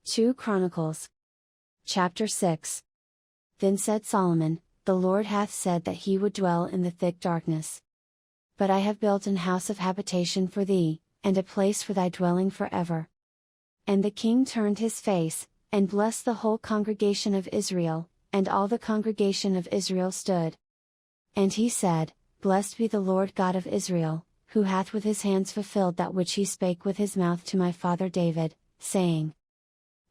2 Chronicles. Chapter 6. Then said Solomon, The Lord hath said that he would dwell in the thick darkness. But I have built an house of habitation for thee, and a place for thy dwelling forever. And the king turned his face, and blessed the whole congregation of Israel, and all the congregation of Israel stood. And he said, Blessed be the Lord God of Israel, who hath with his hands fulfilled that which he spake with his mouth to my father David, saying,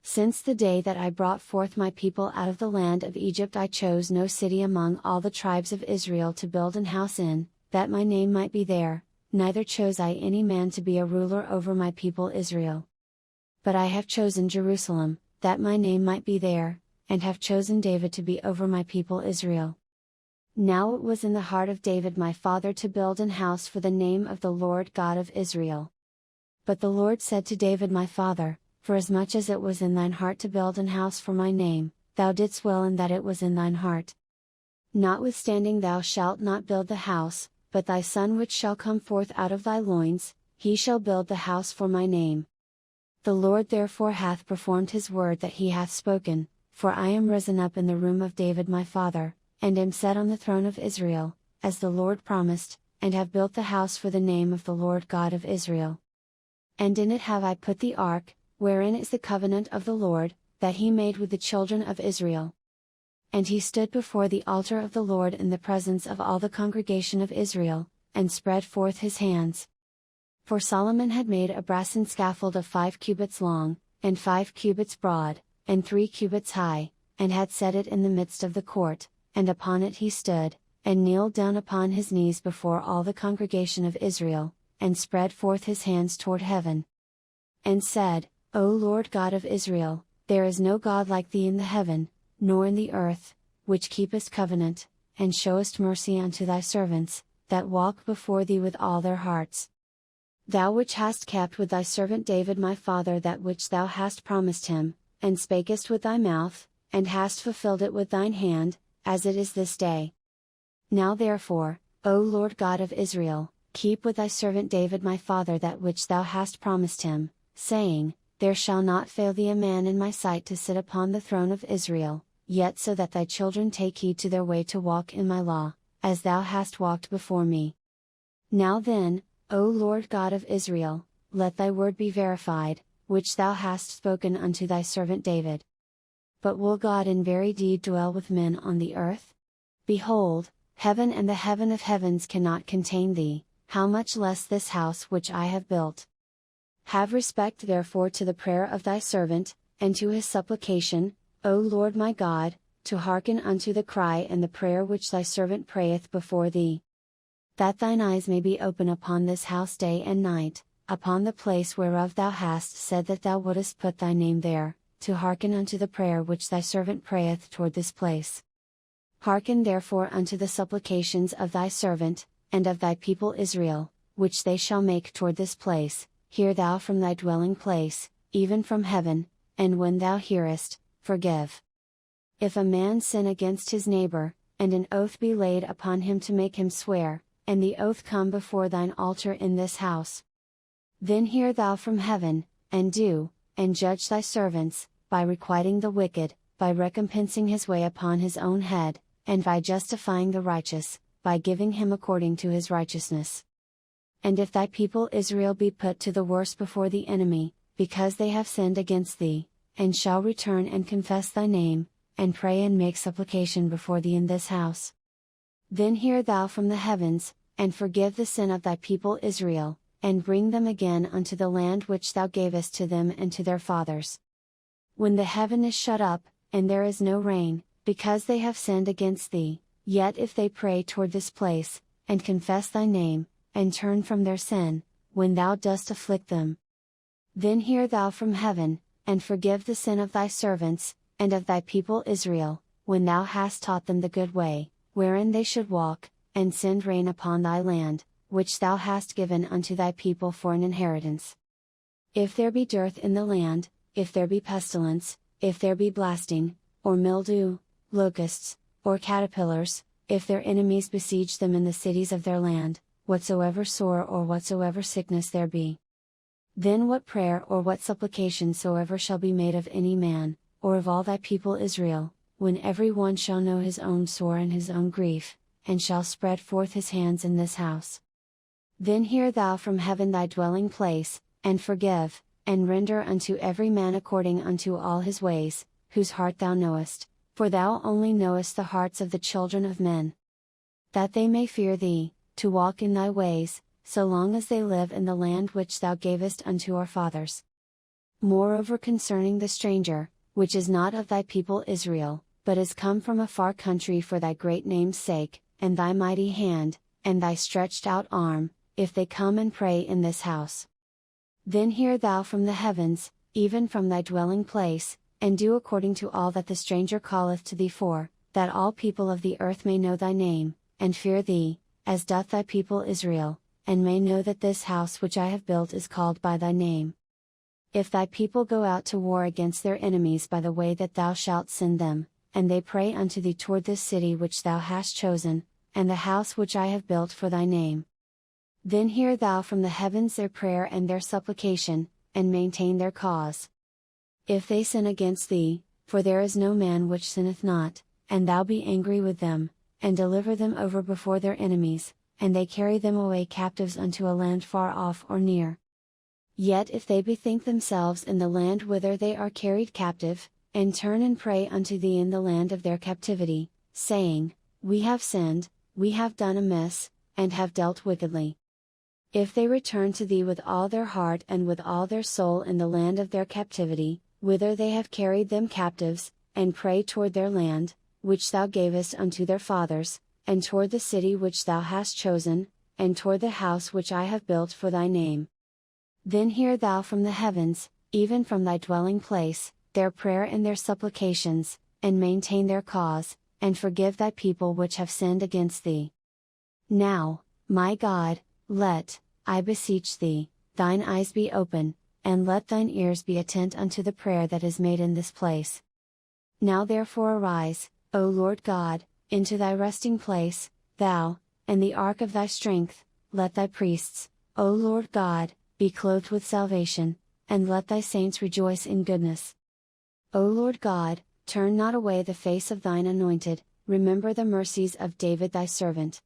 Since the day that I brought forth my people out of the land of Egypt, I chose no city among all the tribes of Israel to build an house in, that my name might be there, neither chose I any man to be a ruler over my people Israel. But I have chosen Jerusalem, that my name might be there, and have chosen David to be over my people Israel. Now it was in the heart of David my father to build an house for the name of the Lord God of Israel. But the Lord said to David my father, Forasmuch as it was in thine heart to build an house for my name, thou didst well in that it was in thine heart. Notwithstanding thou shalt not build the house, but thy son which shall come forth out of thy loins, he shall build the house for my name. The Lord therefore hath performed his word that he hath spoken, for I am risen up in the room of David my father, and am set on the throne of Israel, as the Lord promised, and have built the house for the name of the Lord God of Israel. And in it have I put the ark, wherein is the covenant of the Lord, that he made with the children of Israel. And he stood before the altar of the Lord in the presence of all the congregation of Israel, and spread forth his hands. For Solomon had made a brassen scaffold of 5 cubits long, and 5 cubits broad, and 3 cubits high, and had set it in the midst of the court, and upon it he stood, and kneeled down upon his knees before all the congregation of Israel, and spread forth his hands toward heaven. And said, O Lord God of Israel, there is no God like thee in the heaven, nor in the earth, which keepest covenant, and showest mercy unto thy servants, that walk before thee with all their hearts. Thou which hast kept with thy servant David my father that which thou hast promised him, and spakest with thy mouth, and hast fulfilled it with thine hand, as it is this day. Now therefore, O Lord God of Israel, keep with thy servant David my father that which thou hast promised him, saying, There shall not fail thee a man in my sight to sit upon the throne of Israel, yet so that thy children take heed to their way to walk in my law, as thou hast walked before me. Now then, O Lord God of Israel, let thy word be verified, which thou hast spoken unto thy servant David. But will God in very deed dwell with men on the earth? Behold, heaven and the heaven of heavens cannot contain thee, how much less this house which I have built. Have respect therefore to the prayer of thy servant, and to his supplication, O Lord my God, to hearken unto the cry and the prayer which thy servant prayeth before thee. That thine eyes may be open upon this house day and night, upon the place whereof thou hast said that thou wouldest put thy name there, to hearken unto the prayer which thy servant prayeth toward this place. Hearken therefore unto the supplications of thy servant, and of thy people Israel, which they shall make toward this place. Hear thou from thy dwelling place, even from heaven, and when thou hearest, forgive. If a man sin against his neighbor, and an oath be laid upon him to make him swear, and the oath come before thine altar in this house, then hear thou from heaven, and do, and judge thy servants, by requiting the wicked, by recompensing his way upon his own head, and by justifying the righteous, by giving him according to his righteousness. And if thy people Israel be put to the worse before the enemy, because they have sinned against thee, and shall return and confess thy name, and pray and make supplication before thee in this house, then hear thou from the heavens, and forgive the sin of thy people Israel, and bring them again unto the land which thou gavest to them and to their fathers. When the heaven is shut up, and there is no rain, because they have sinned against thee, yet if they pray toward this place, and confess thy name, and turn from their sin, when thou dost afflict them, then hear thou from heaven, and forgive the sin of thy servants, and of thy people Israel, when thou hast taught them the good way, wherein they should walk, and send rain upon thy land, which thou hast given unto thy people for an inheritance. If there be dearth in the land, if there be pestilence, if there be blasting, or mildew, locusts, or caterpillars, if their enemies besiege them in the cities of their land, whatsoever sore or whatsoever sickness there be, Then what prayer or what supplication soever shall be made of any man, or of all thy people Israel, when every one shall know his own sore and his own grief, and shall spread forth his hands in this house. Then hear thou from heaven thy dwelling place, and forgive, and render unto every man according unto all his ways, whose heart thou knowest, for thou only knowest the hearts of the children of men. That they may fear thee, to walk in thy ways, so long as they live in the land which thou gavest unto our fathers. Moreover concerning the stranger, which is not of thy people Israel, but is come from a far country for thy great name's sake, and thy mighty hand, and thy stretched out arm, if they come and pray in this house. Then hear thou from the heavens, even from thy dwelling place, and do according to all that the stranger calleth to thee for, that all people of the earth may know thy name, and fear thee, as doth thy people Israel, and may know that this house which I have built is called by thy name. If thy people go out to war against their enemies by the way that thou shalt send them, and they pray unto thee toward this city which thou hast chosen, and the house which I have built for thy name. Then hear thou from the heavens their prayer and their supplication, and maintain their cause. If they sin against thee, for there is no man which sinneth not, and thou be angry with them, and deliver them over before their enemies, and they carry them away captives unto a land far off or near. Yet if they bethink themselves in the land whither they are carried captive, and turn and pray unto thee in the land of their captivity, saying, We have sinned, we have done amiss, and have dealt wickedly. If they return to thee with all their heart and with all their soul in the land of their captivity, whither they have carried them captives, and pray toward their land, which thou gavest unto their fathers, and toward the city which thou hast chosen, and toward the house which I have built for thy name. Then hear thou from the heavens, even from thy dwelling place, their prayer and their supplications, and maintain their cause, and forgive thy people which have sinned against thee. Now, my God, let, I beseech thee, thine eyes be open, and let thine ears be attent unto the prayer that is made in this place. Now therefore arise, O Lord God, into thy resting place, thou, and the ark of thy strength, let thy priests, O Lord God, be clothed with salvation, and let thy saints rejoice in goodness. O Lord God, turn not away the face of thine anointed, remember the mercies of David thy servant.